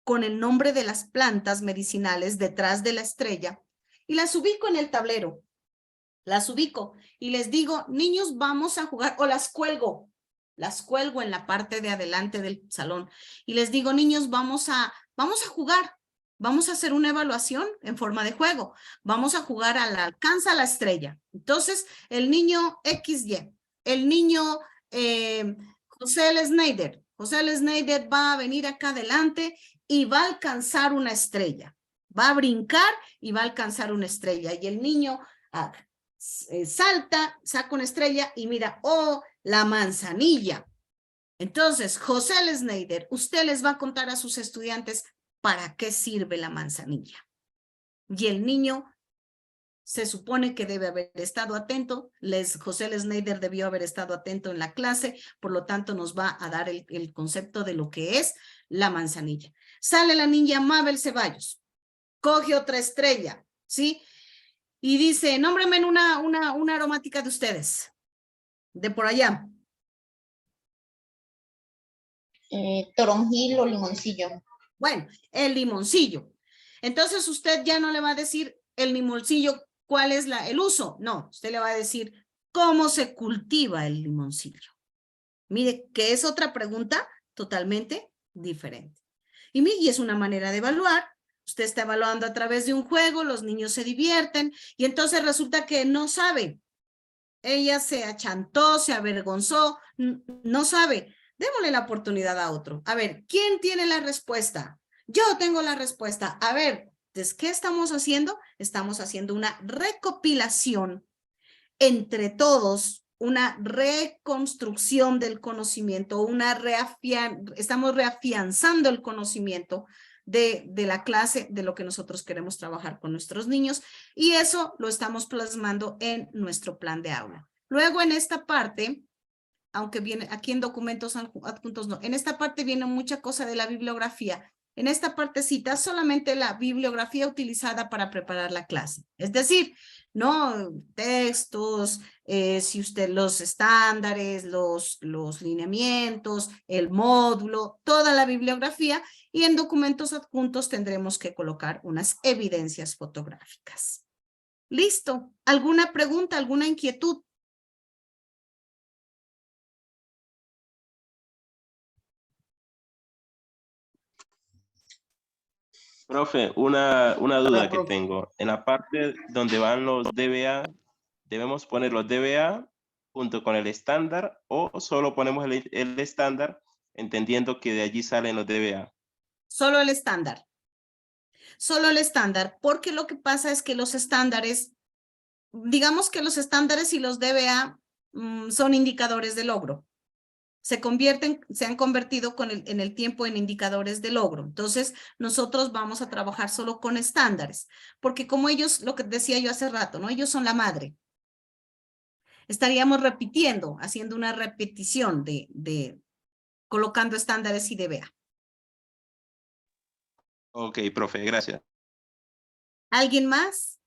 con el nombre de las plantas medicinales detrás de la estrella y las ubico en el tablero, las ubico y les digo, niños, vamos a jugar, o las cuelgo en la parte de adelante del salón y les digo, niños, vamos a jugar, vamos a hacer una evaluación en forma de juego, vamos a jugar al alcanza la estrella. Entonces, el niño XY, el niño José L. Snyder va a venir acá adelante y va a alcanzar una estrella, va a brincar y va a alcanzar una estrella y el niño salta, saca una estrella y mira, oh, la manzanilla. Entonces, José L. Snyder, usted les va a contar a sus estudiantes para qué sirve la manzanilla. Y el niño se supone que debe haber estado atento, José L. Snyder debió haber estado atento en la clase, por lo tanto nos va a dar el concepto de lo que es la manzanilla. Sale la niña Mabel Ceballos, coge otra estrella, ¿sí? Y dice, nómbrame una aromática de ustedes, de por allá. Toronjil o limoncillo. Bueno, el limoncillo. Entonces usted ya no le va a decir el limoncillo, ¿cuál es el uso? No, usted le va a decir cómo se cultiva el limoncillo. Mire, que es otra pregunta totalmente diferente. Y es una manera de evaluar. Usted está evaluando a través de un juego, los niños se divierten y entonces resulta que no sabe. Ella se achantó, se avergonzó, no sabe. Démosle la oportunidad a otro. A ver, ¿quién tiene la respuesta? Yo tengo la respuesta. A ver, entonces, ¿qué estamos haciendo? Estamos haciendo una recopilación entre todos, una reconstrucción del conocimiento, estamos reafianzando el conocimiento de la clase, de lo que nosotros queremos trabajar con nuestros niños, y eso lo estamos plasmando en nuestro plan de aula. Luego en esta parte, aunque viene aquí en documentos adjuntos, no, en esta parte viene mucha cosa de la bibliografía. En esta partecita solamente la bibliografía utilizada para preparar la clase. Es decir, no textos, si usted los estándares, los lineamientos, el módulo, toda la bibliografía, y en documentos adjuntos tendremos que colocar unas evidencias fotográficas. Listo. ¿Alguna pregunta, alguna inquietud? Profe, una duda que tengo. En la parte donde van los DBA, ¿debemos poner los DBA junto con el estándar o solo ponemos el estándar entendiendo que de allí salen los DBA? Solo el estándar. Solo el estándar, porque lo que pasa es que los estándares, digamos que los estándares y los DBA son indicadores de logro. Se han convertido en el tiempo en indicadores de logro. Entonces, nosotros vamos a trabajar solo con estándares, porque como ellos, lo que decía yo hace rato, ¿no? Ellos son la madre. Estaríamos repitiendo, haciendo una repetición colocando estándares y DBA. Ok, profe, gracias. ¿Alguien más?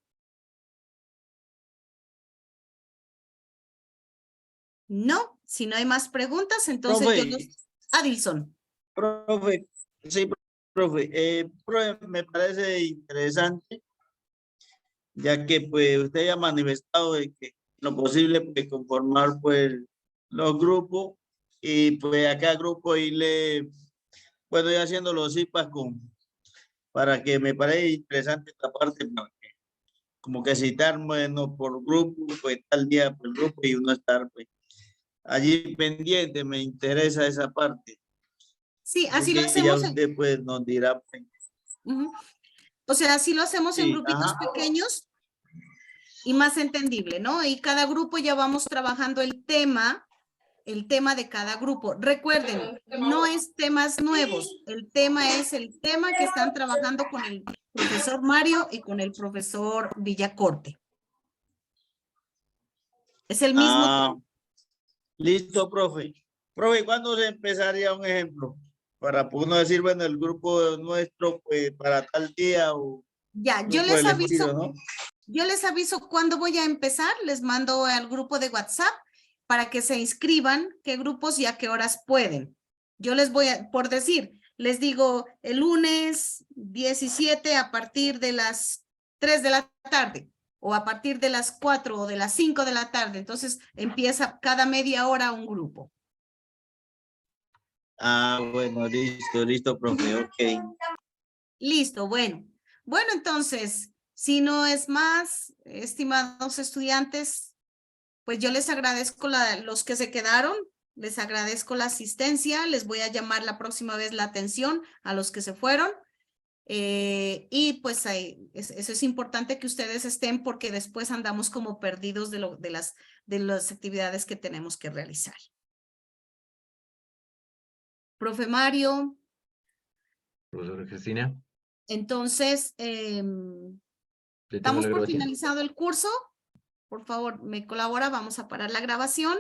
No, si no hay más preguntas, entonces Profe. Adilson. Profe, sí, profe, me parece interesante, ya que pues usted ya ha manifestado de que lo posible pues conformar pues los grupos y pues a cada grupo irle, bueno, ir haciendo los IPAs para que me parece interesante esta parte, ¿no? Como que citar, bueno, por grupo, pues tal día por grupo y uno estar pues allí pendiente, me interesa esa parte. Sí, así lo Que ya hacemos. usted pues nos dirá. Pues. O sea, así lo hacemos en Sí, grupitos pequeños y más entendible, ¿no? Y cada grupo ya vamos trabajando el tema de cada grupo. Recuerden, no es temas nuevos, el tema es el tema que están trabajando con el profesor Mario y con el profesor Villacorte. Es el mismo tema. Listo, profe. Profe, ¿cuándo se empezaría un ejemplo? Para uno decir, bueno, el grupo nuestro, pues, para tal día o... Ya, yo les aviso, ¿no? Yo les aviso cuándo voy a empezar, les mando al grupo de WhatsApp para que se inscriban, qué grupos y a qué horas pueden. Yo les voy a, por decir, les digo el lunes 17 a partir de las 3 de la tarde o a partir de las 4 o de las 5 de la tarde. Entonces empieza cada media hora un grupo. Bueno, listo, profe, ok. Listo, bueno. Bueno, entonces, si no es más, estimados estudiantes, pues yo les agradezco los que se quedaron, les agradezco la asistencia, les voy a llamar la próxima vez la atención a los que se fueron. Y pues eso es importante que ustedes estén porque después andamos como perdidos de las actividades que tenemos que realizar. Profe Mario. Profesora Cristina. Entonces, damos por finalizado el curso. Por favor, me colabora, vamos a parar la grabación.